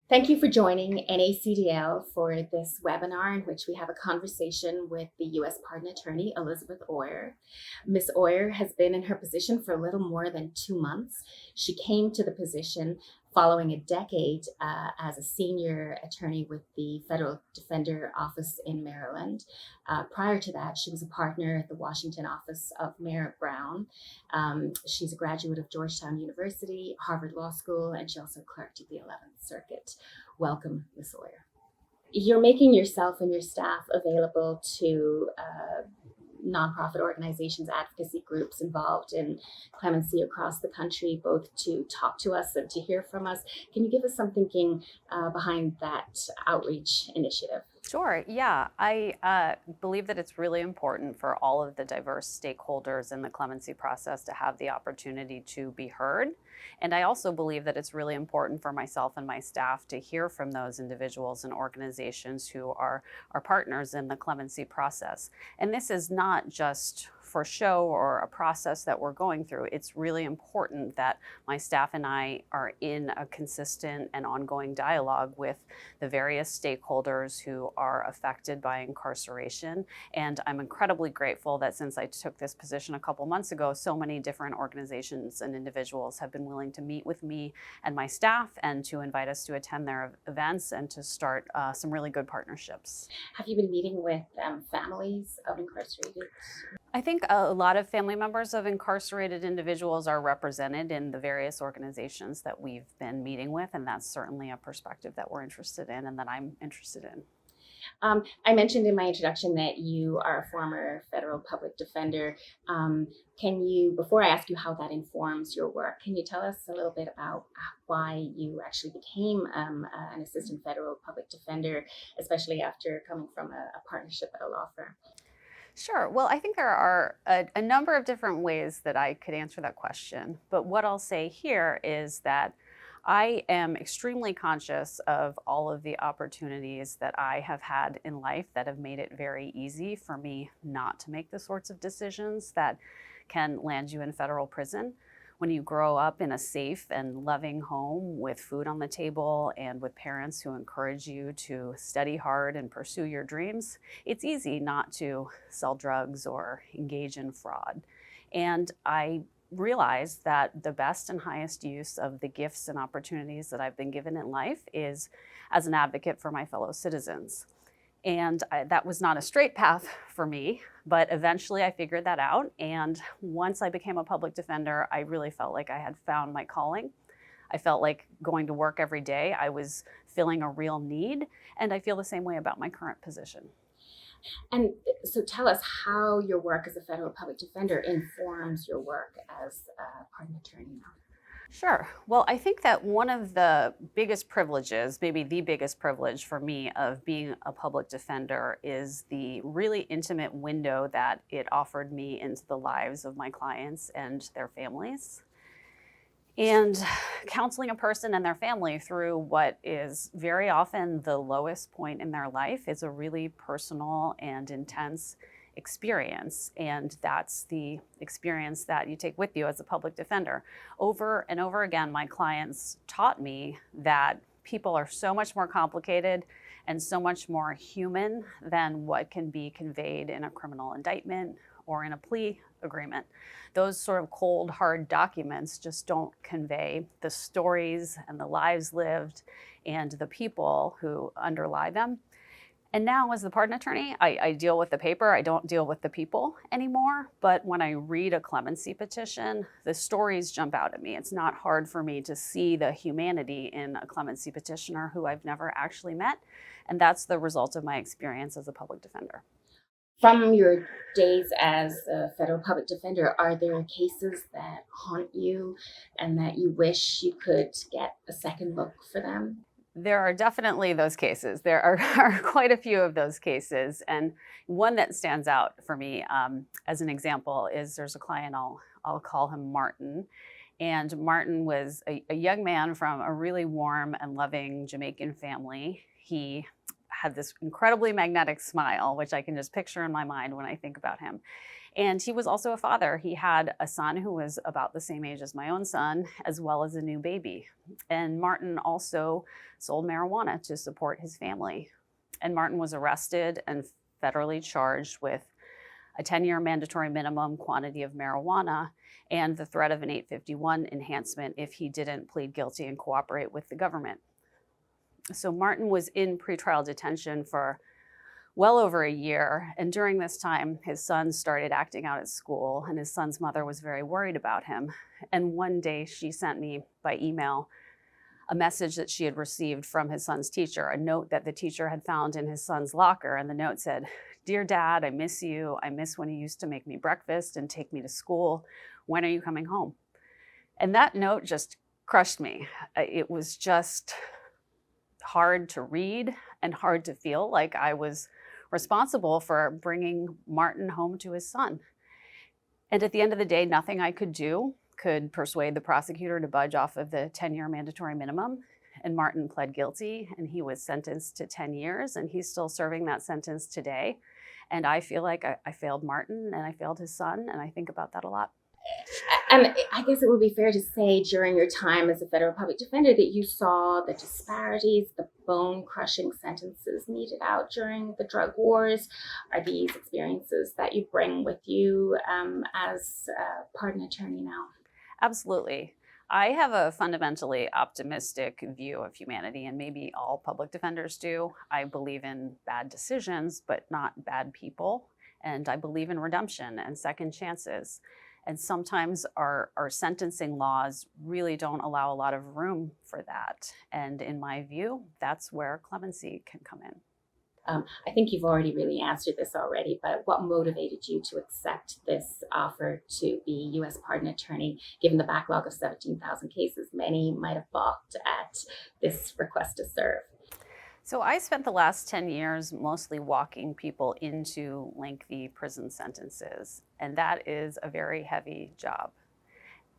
Thank you for joining NACDL for this webinar in which we have a conversation with the U.S. Pardon Attorney Elizabeth Oyer. Ms. Oyer has been in her position for a little more than 2 months. She came to the position following a decade as a senior attorney with the Federal Defender Office in Maryland. Prior to that, she was a partner at the Washington office of Merritt Brown. She's a graduate of Georgetown University, Harvard Law School, and she also clerked at the 11th Circuit. Welcome, Ms. Oyer. You're making yourself and your staff available to nonprofit organizations, advocacy groups involved in clemency across the country, both to talk to us and to hear from us. Can you give us some thinking behind that outreach initiative? Sure. Yeah. I believe that it's really important for all of the diverse stakeholders in the clemency process to have the opportunity to be heard. And I also believe that it's really important for myself and my staff to hear from those individuals and organizations who are our partners in the clemency process. And this is not just for show or a process that we're going through. It's really important that my staff and I are in a consistent and ongoing dialogue with the various stakeholders who are affected by incarceration. And I'm incredibly grateful that since I took this position a couple months ago, so many different organizations and individuals have been willing to meet with me and my staff and to invite us to attend their events and to start some really good partnerships. Have you been meeting with families of incarcerated? I think a lot of family members of incarcerated individuals are represented in the various organizations that we've been meeting with, and that's certainly a perspective that we're interested in and that I'm interested in. I mentioned in my introduction that you are a former federal public defender. Before I ask you how that informs your work, can you tell us a little bit about why you actually became an assistant federal public defender, especially after coming from a partnership at a law firm? Sure. Well, I think there are a number of different ways that I could answer that question. But what I'll say here is that I am extremely conscious of all of the opportunities that I have had in life that have made it very easy for me not to make the sorts of decisions that can land you in federal prison. When you grow up in a safe and loving home with food on the table and with parents who encourage you to study hard and pursue your dreams, it's easy not to sell drugs or engage in fraud. And I realized that the best and highest use of the gifts and opportunities that I've been given in life is as an advocate for my fellow citizens. And that was not a straight path for me, but eventually I figured that out. And once I became a public defender, I really felt like I had found my calling. I felt like going to work every day, I was filling a real need. And I feel the same way about my current position. And so tell us how your work as a federal public defender informs your work as a pardon attorney now. Sure. Well, I think that one of the biggest privileges, maybe the biggest privilege for me of being a public defender is the really intimate window that it offered me into the lives of my clients and their families. And counseling a person and their family through what is very often the lowest point in their life is a really personal and intense experience. And that's the experience that you take with you as a public defender. Over and over again, my clients taught me that people are so much more complicated and so much more human than what can be conveyed in a criminal indictment or in a plea agreement. Those sort of cold, hard documents just don't convey the stories and the lives lived and the people who underlie them. And now as the pardon attorney, I deal with the paper. I don't deal with the people anymore. But when I read a clemency petition, the stories jump out at me. It's not hard for me to see the humanity in a clemency petitioner who I've never actually met. And that's the result of my experience as a public defender. From your days as a federal public defender, are there cases that haunt you and that you wish you could get a second look for them? There are definitely those cases. There are quite a few of those cases. And one that stands out for me as an example is there's a client, I'll call him Martin. And Martin was a young man from a really warm and loving Jamaican family. He had this incredibly magnetic smile, which I can just picture in my mind when I think about him. And he was also a father. He had a son who was about the same age as my own son, as well as a new baby. And Martin also sold marijuana to support his family. And Martin was arrested and federally charged with a 10-year mandatory minimum quantity of marijuana and the threat of an 851 enhancement if he didn't plead guilty and cooperate with the government. So Martin was in pretrial detention for well over a year. And during this time, his son started acting out at school, and his son's mother was very worried about him. And one day she sent me by email a message that she had received from his son's teacher, a note that the teacher had found in his son's locker. And the note said, "Dear Dad, I miss you. I miss when you used to make me breakfast and take me to school. When are you coming home?" And that note just crushed me. It was just hard to read and hard to feel like I was responsible for bringing Martin home to his son. And at the end of the day, nothing I could do could persuade the prosecutor to budge off of the 10-year mandatory minimum. And Martin pled guilty, and he was sentenced to 10 years, and he's still serving that sentence today. And I feel like I failed Martin and I failed his son, and I think about that a lot. And I guess it would be fair to say during your time as a federal public defender that you saw the disparities, the bone-crushing sentences meted out during the drug wars. Are these experiences that you bring with you as a pardon attorney now? Absolutely. I have a fundamentally optimistic view of humanity, and maybe all public defenders do. I believe in bad decisions, but not bad people. And I believe in redemption and second chances. And sometimes our sentencing laws really don't allow a lot of room for that. And in my view, that's where clemency can come in. I think you've already really answered this already, but what motivated you to accept this offer to be U.S. pardon attorney, given the backlog of 17,000 cases? Many might have balked at this request to serve. So I spent the last 10 years mostly walking people into lengthy prison sentences, and that is a very heavy job.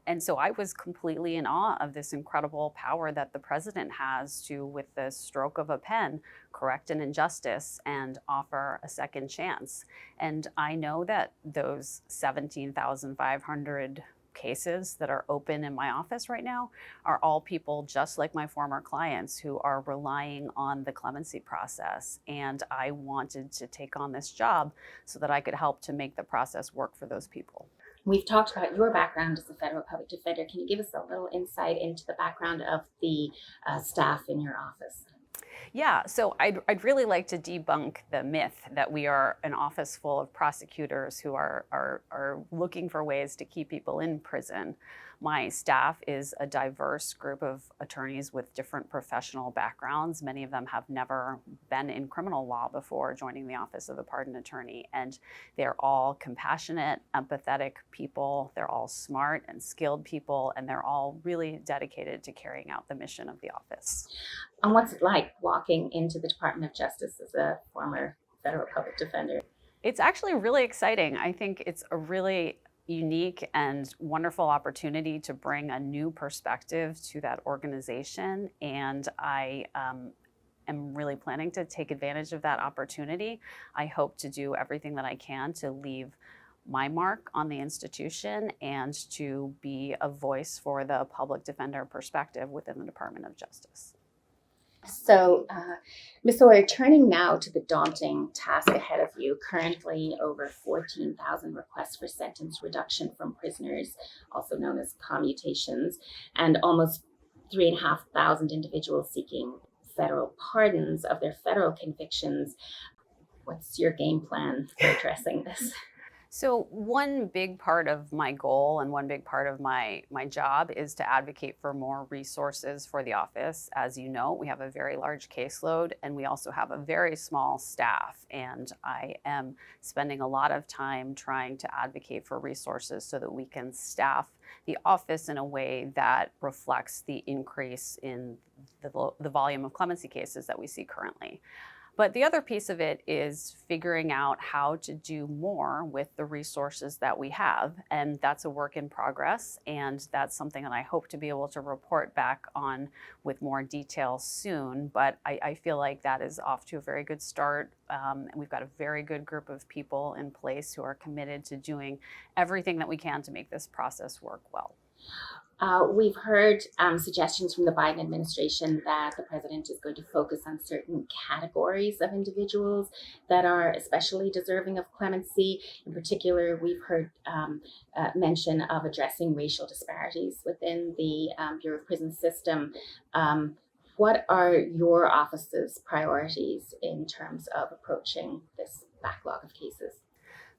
And so I was completely in awe of this incredible power that the president has to, with the stroke of a pen, correct an injustice and offer a second chance. And I know that those 17,500 cases that are open in my office right now are all people just like my former clients who are relying on the clemency process. And I wanted to take on this job so that I could help to make the process work for those people. We've talked about your background as a federal public defender. Can you give us a little insight into the background of the staff in your office? Yeah, so I'd really like to debunk the myth that we are an office full of prosecutors who are looking for ways to keep people in prison. My staff is a diverse group of attorneys with different professional backgrounds. Many of them have never been in criminal law before joining the office of the pardon attorney. And they're all compassionate, empathetic people. They're all smart and skilled people, and they're all really dedicated to carrying out the mission of the office. And what's it like walking into the Department of Justice as a former federal public defender? It's actually really exciting. I think it's a really unique and wonderful opportunity to bring a new perspective to that organization. And I am really planning to take advantage of that opportunity. I hope to do everything that I can to leave my mark on the institution and to be a voice for the public defender perspective within the Department of Justice. So, Ms. Oyer, turning now to the daunting task ahead of you, currently over 14,000 requests for sentence reduction from prisoners, also known as commutations, and almost 3,500 individuals seeking federal pardons of their federal convictions. What's your game plan for addressing this? So one big part of my goal and one big part of my job is to advocate for more resources for the office. As you know, we have a very large caseload and we also have a very small staff. And I am spending a lot of time trying to advocate for resources so that we can staff the office in a way that reflects the increase in the volume of clemency cases that we see currently. But the other piece of it is figuring out how to do more with the resources that we have. And that's a work in progress. And that's something that I hope to be able to report back on with more detail soon. But I feel like that is off to a very good start. And we've got a very good group of people in place who are committed to doing everything that we can to make this process work well. We've heard suggestions from the Biden administration that the president is going to focus on certain categories of individuals that are especially deserving of clemency. In particular, we've heard mention of addressing racial disparities within the Bureau of Prison system. What are your office's priorities in terms of approaching this backlog of cases?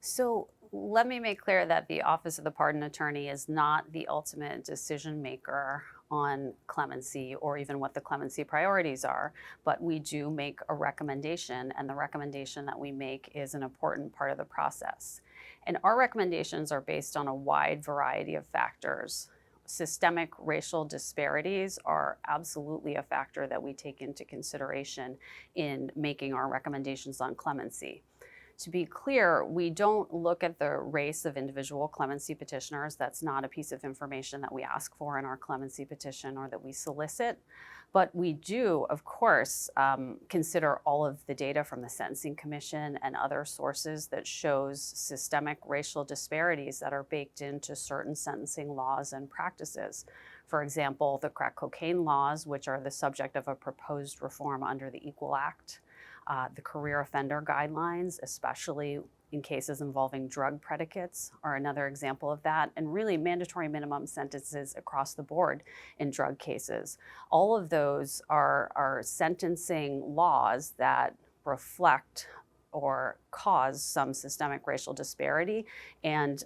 So let me make clear that the Office of the Pardon Attorney is not the ultimate decision maker on clemency or even what the clemency priorities are, but we do make a recommendation, and the recommendation that we make is an important part of the process. And our recommendations are based on a wide variety of factors. Systemic racial disparities are absolutely a factor that we take into consideration in making our recommendations on clemency. To be clear, we don't look at the race of individual clemency petitioners. That's not a piece of information that we ask for in our clemency petition or that we solicit. But we do, of course, consider all of the data from the Sentencing Commission and other sources that shows systemic racial disparities that are baked into certain sentencing laws and practices. For example, the crack cocaine laws, which are the subject of a proposed reform under the Equal Act. The career offender guidelines, especially in cases involving drug predicates, are another example of that, and really mandatory minimum sentences across the board in drug cases. All of those are sentencing laws that reflect or cause some systemic racial disparity, and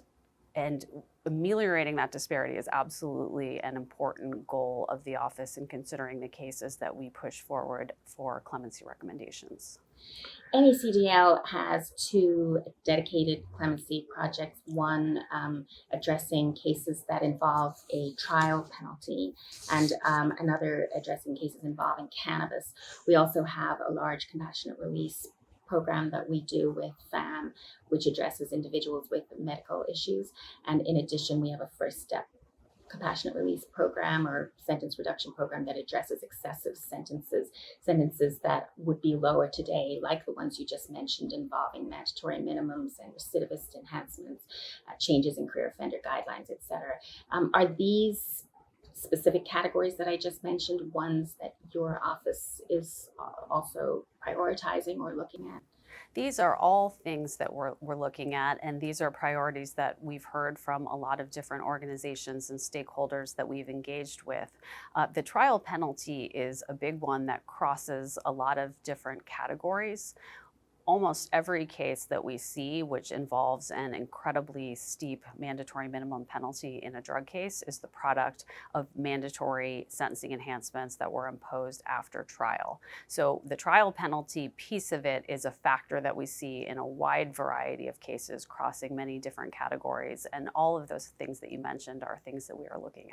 ameliorating that disparity is absolutely an important goal of the office in considering the cases that we push forward for clemency recommendations. NACDL has two dedicated clemency projects, one addressing cases that involve a trial penalty and another addressing cases involving cannabis. We also have a large compassionate release program that we do with FAM, which addresses individuals with medical issues. And in addition, we have a first step compassionate release program or sentence reduction program that addresses excessive sentences that would be lower today, like the ones you just mentioned involving mandatory minimums and recidivist enhancements, changes in career offender guidelines, etc. Are these specific categories that I just mentioned ones that your office is also prioritizing or looking at? These are all things that we're looking at, and these are priorities that we've heard from a lot of different organizations and stakeholders that we've engaged with. The trial penalty is a big one that crosses a lot of different categories. Almost every case that we see which involves an incredibly steep mandatory minimum penalty in a drug case is the product of mandatory sentencing enhancements that were imposed after trial. So the trial penalty piece of it is a factor that we see in a wide variety of cases crossing many different categories. And all of those things that you mentioned are things that we are looking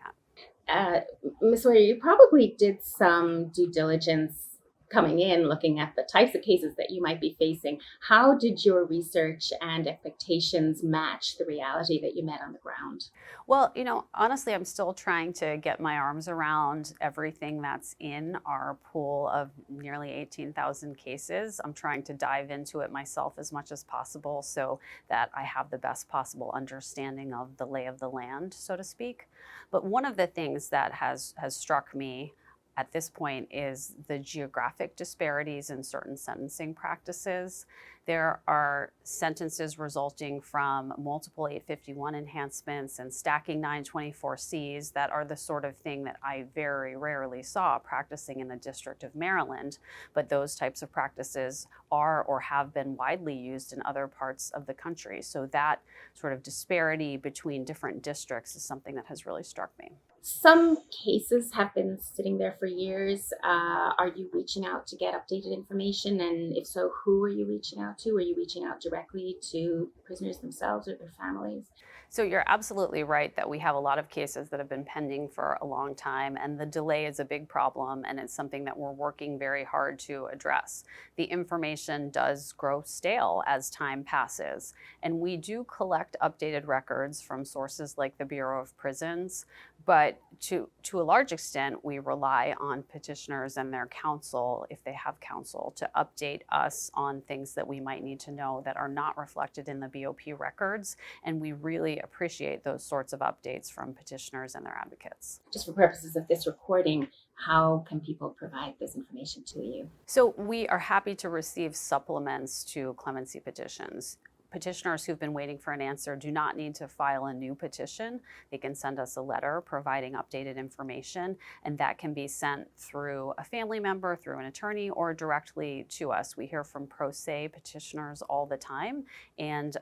at. Ms. Oyer, you probably did some due diligence coming in, looking at the types of cases that you might be facing. How did your research and expectations match the reality that you met on the ground? Well, honestly, I'm still trying to get my arms around everything that's in our pool of nearly 18,000 cases. I'm trying to dive into it myself as much as possible so that I have the best possible understanding of the lay of the land, so to speak. But one of the things that has struck me at this point is the geographic disparities in certain sentencing practices. There are sentences resulting from multiple 851 enhancements and stacking 924Cs that are the sort of thing that I very rarely saw practicing in the District of Maryland, but those types of practices are or have been widely used in other parts of the country. So that sort of disparity between different districts is something that has really struck me. Some cases have been sitting there for years. Are you reaching out to get updated information? And if so, who are you reaching out to? Are you reaching out directly to prisoners themselves or their families? So you're absolutely right that we have a lot of cases that have been pending for a long time, and the delay is a big problem, and it's something that we're working very hard to address. The information does grow stale as time passes, and we do collect updated records from sources like the Bureau of Prisons, but to a large extent, we rely on petitioners and their counsel, if they have counsel, to update us on things that we might need to know that are not reflected in the BOP records. And we really appreciate those sorts of updates from petitioners and their advocates. Just for purposes of this recording, how can people provide this information to you? So we are happy to receive supplements to clemency petitions. Petitioners who've been waiting for an answer do not need to file a new petition. They can send us a letter providing updated information, and that can be sent through a family member, through an attorney, or directly to us. We hear from pro se petitioners all the time, and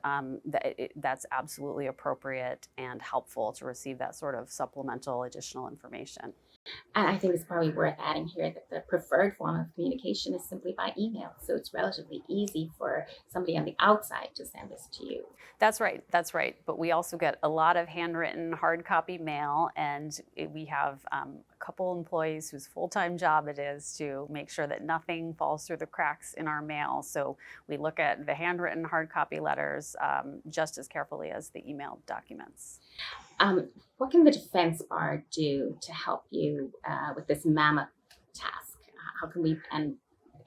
that's absolutely appropriate and helpful to receive that sort of supplemental additional information. And I think it's probably worth adding here that the preferred form of communication is simply by email. So it's relatively easy for somebody on the outside to send this to you. That's right. That's right. But we also get a lot of handwritten hard copy mail, and we have a couple employees whose full-time job it is to make sure that nothing falls through the cracks in our mail. So we look at the handwritten hard copy letters just as carefully as the emailed documents. What can the defense bar do to help you with this mammoth task? How can we, and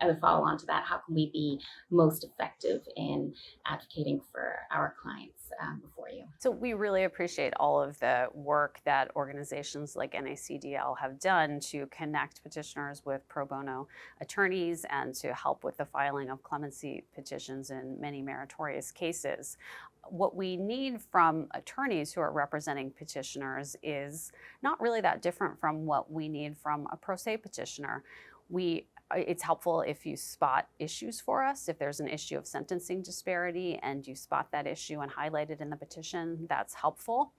I would follow on to that, how can we be most effective in advocating for our clients before you? So we really appreciate all of the work that organizations like NACDL have done to connect petitioners with pro bono attorneys and to help with the filing of clemency petitions in many meritorious cases. What we need from attorneys who are representing petitioners is not really that different from what we need from a pro se petitioner. It's helpful if you spot issues for us. If there's an issue of sentencing disparity and you spot that issue and highlight it in the petition, that's helpful.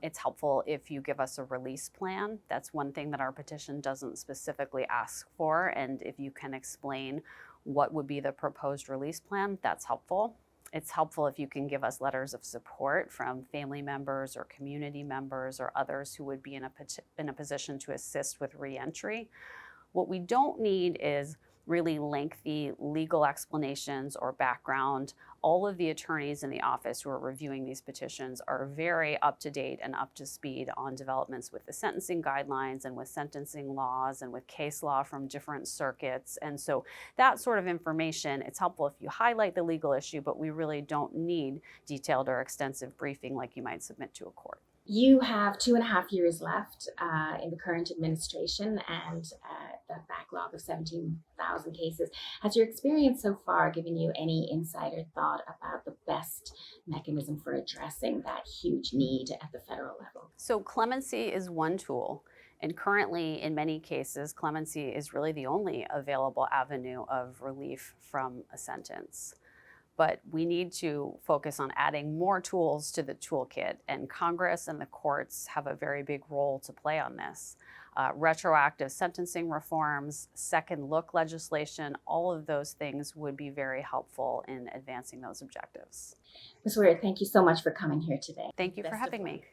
It's helpful if you give us a release plan. That's one thing that our petition doesn't specifically ask for. And if you can explain what would be the proposed release plan, that's helpful. It's helpful if you can give us letters of support from family members or community members or others who would be in a position to assist with reentry. What we don't need is really lengthy legal explanations or background. All of the attorneys in the office who are reviewing these petitions are very up to date and up to speed on developments with the sentencing guidelines and with sentencing laws and with case law from different circuits. And so that sort of information, it's helpful if you highlight the legal issue, but we really don't need detailed or extensive briefing like you might submit to a court. You have 2.5 years left in the current administration and the backlog of 17,000 cases. Has your experience so far given you any insight or thought about the best mechanism for addressing that huge need at the federal level? So clemency is one tool. And currently, in many cases, clemency is really the only available avenue of relief from a sentence. But we need to focus on adding more tools to the toolkit, and Congress and the courts have a very big role to play on this. Retroactive sentencing reforms, second look legislation, all of those things would be very helpful in advancing those objectives. Ms. Oyer, thank you so much for coming here today. Thank you for Best of having luck. me.